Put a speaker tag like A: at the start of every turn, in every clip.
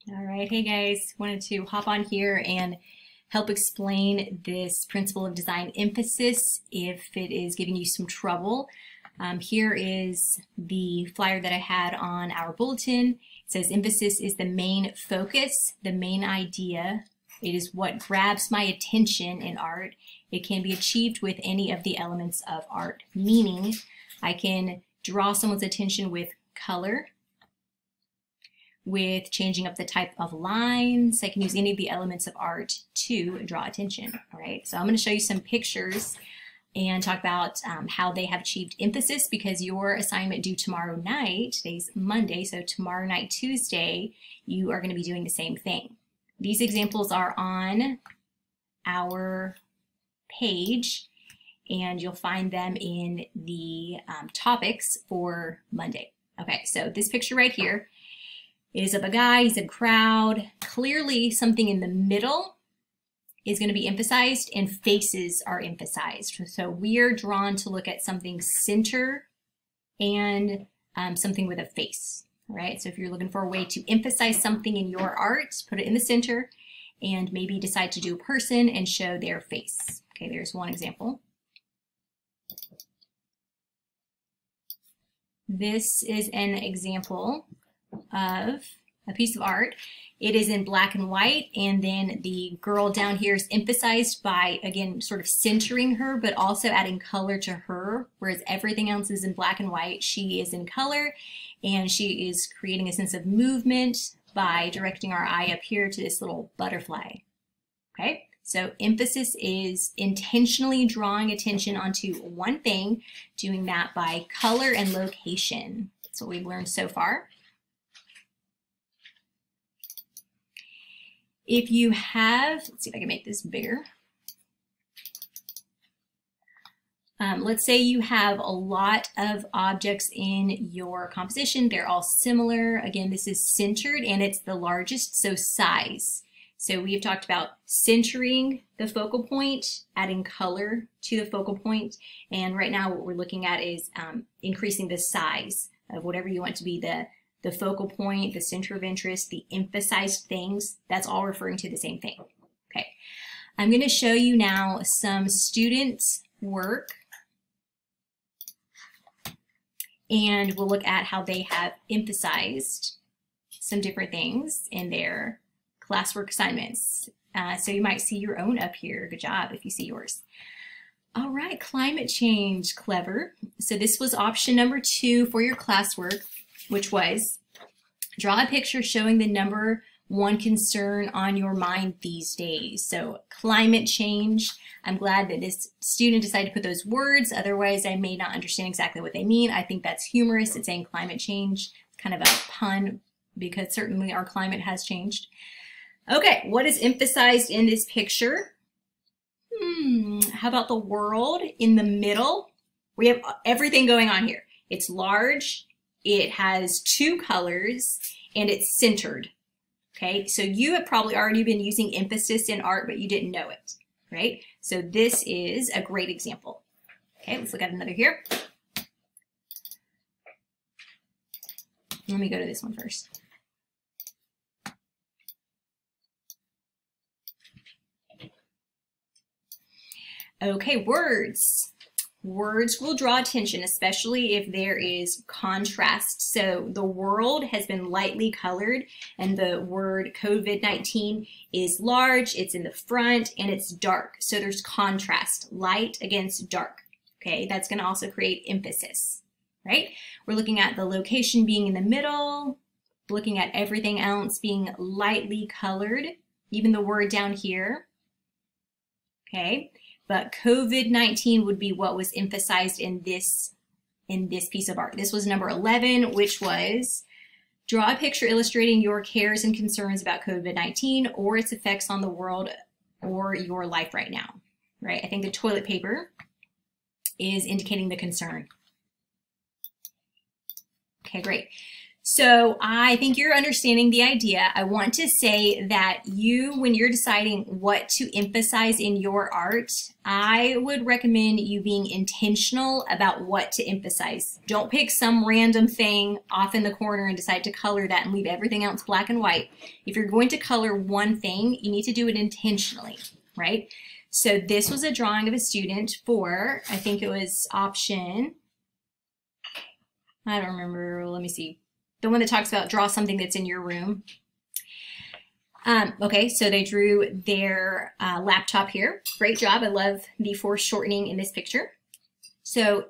A: All right, hey guys, wanted to hop on here and help explain this principle of design emphasis if it is giving you some trouble. Here is the flyer that I had on our bulletin. It says emphasis is the main focus, the main idea. It is what grabs my attention in art. It can be achieved with any of the elements of art, meaning I can draw someone's attention with color, with changing up the type of lines. I can use any of the elements of art to draw attention. All right, so I'm going to show you some pictures and talk about how they have achieved emphasis, because your assignment due tomorrow night, today's Monday, so tomorrow night, Tuesday, you are going to be doing the same thing. These examples are on our page, and you'll find them in the topics for Monday. Okay, so this picture right here is of a guy, he's in a crowd. Clearly something in the middle is going to be emphasized and faces are emphasized. So we are drawn to look at something center and something with a face, right? So if you're looking for a way to emphasize something in your art, put it in the center and maybe decide to do a person and show their face. Okay, there's one example. This is an example of a piece of art. It is in black and white, and then the girl down here is emphasized by, again, sort of centering her, but also adding color to her, whereas everything else is in black and white. She is in color, and she is creating a sense of movement by directing our eye up here to this little butterfly. Okay, so emphasis is intentionally drawing attention onto one thing, doing that by color and location. That's what we've learned so far. If you have, let's see if I can make this bigger. Let's say you have a lot of objects in your composition. They're all similar. Again, this is centered and it's the largest, so size. So we have talked about centering the focal point, adding color to the focal point, and right now what we're looking at is increasing the size of whatever you want to be the focal point, the center of interest, the emphasized things. That's all referring to the same thing. Okay, I'm going to show you now some students' work, and we'll look at how they have emphasized some different things in their classwork assignments. So you might see your own up here. Good job if you see yours. All right, climate change, clever. So this was option number 2 for your classwork, which was draw a picture showing the number one concern on your mind these days. So climate change. I'm glad that this student decided to put those words. Otherwise, I may not understand exactly what they mean. I think that's humorous. It's saying climate change. It's kind of a pun because certainly our climate has changed. Okay, what is emphasized in this picture? How about the world in the middle? We have everything going on here. It's large. It has 2 colors, and it's centered, okay? So you have probably already been using emphasis in art, but you didn't know it, right? So this is a great example. Okay, let's look at another here. Let me go to this one first. Okay, words. Words will draw attention, especially if there is contrast. So the world has been lightly colored, and the word COVID-19 is large, it's in the front, and it's dark. So there's contrast, light against dark. Okay, that's going to also create emphasis, right? We're looking at the location being in the middle, looking at everything else being lightly colored, even the word down here. Okay. But COVID-19 would be what was emphasized in this piece of art. This was number 11, which was draw a picture illustrating your cares and concerns about COVID-19 or its effects on the world or your life right now, right? I think the toilet paper is indicating the concern. Okay, great. So I think you're understanding the idea. I want to say that when you're deciding what to emphasize in your art, I would recommend you being intentional about what to emphasize. Don't pick some random thing off in the corner and decide to color that and leave everything else black and white. If you're going to color one thing, you need to do it intentionally, right? So this was a drawing of a student for, I think it was option, I don't remember, let me see. The one that talks about draw something that's in your room. Okay, so they drew their laptop here. Great job. I love the foreshortening in this picture. So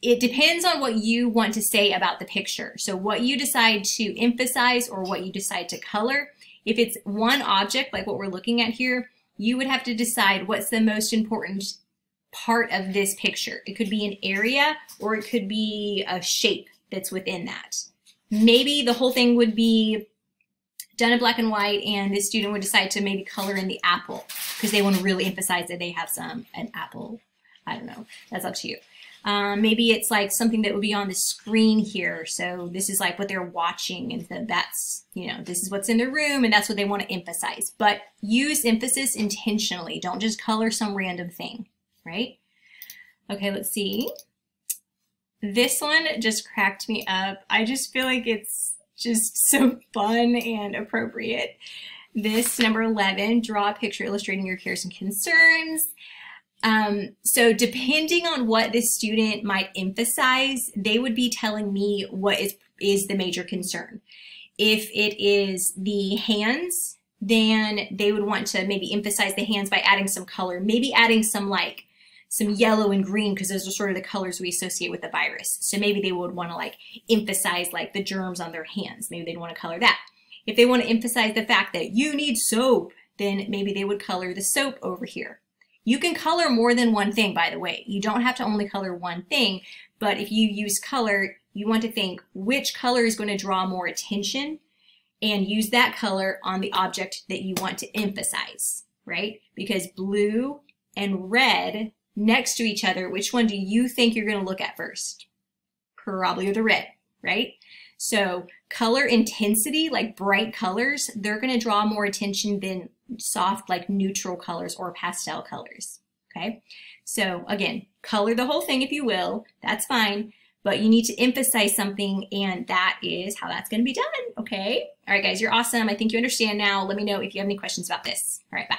A: it depends on what you want to say about the picture. So what you decide to emphasize or what you decide to color. If it's one object, like what we're looking at here, you would have to decide what's the most important part of this picture. It could be an area or it could be a shape that's within that. Maybe the whole thing would be done in black and white and this student would decide to maybe color in the apple because they want to really emphasize that they have an apple. I don't know. That's up to you. Maybe it's like something that would be on the screen here. So this is like what they're watching and so that's, you know, this is what's in their room and that's what they want to emphasize. But use emphasis intentionally. Don't just color some random thing, right? Okay, let's see. This one just cracked me up. I just feel like it's just so fun and appropriate. This number 11, draw a picture illustrating your cares and concerns. So depending on what this student might emphasize, they would be telling me what is the major concern. If it is the hands, then they would want to maybe emphasize the hands by adding some color, maybe adding some yellow and green because those are sort of the colors we associate with the virus. So maybe they would want to like emphasize like the germs on their hands. Maybe they'd want to color that. If they want to emphasize the fact that you need soap, then maybe they would color the soap over here. You can color more than one thing, by the way. You don't have to only color one thing, but if you use color, you want to think which color is going to draw more attention and use that color on the object that you want to emphasize, right? Because blue and red next to each other, which one do you think you're going to look at first? Probably the red, right? So color intensity, like bright colors, they're going to draw more attention than soft, like neutral colors or pastel colors, okay? So again, color the whole thing if you will, that's fine, but you need to emphasize something and that is how that's going to be done, okay? All right, guys, you're awesome. I think you understand now. Let me know if you have any questions about this. All right, bye.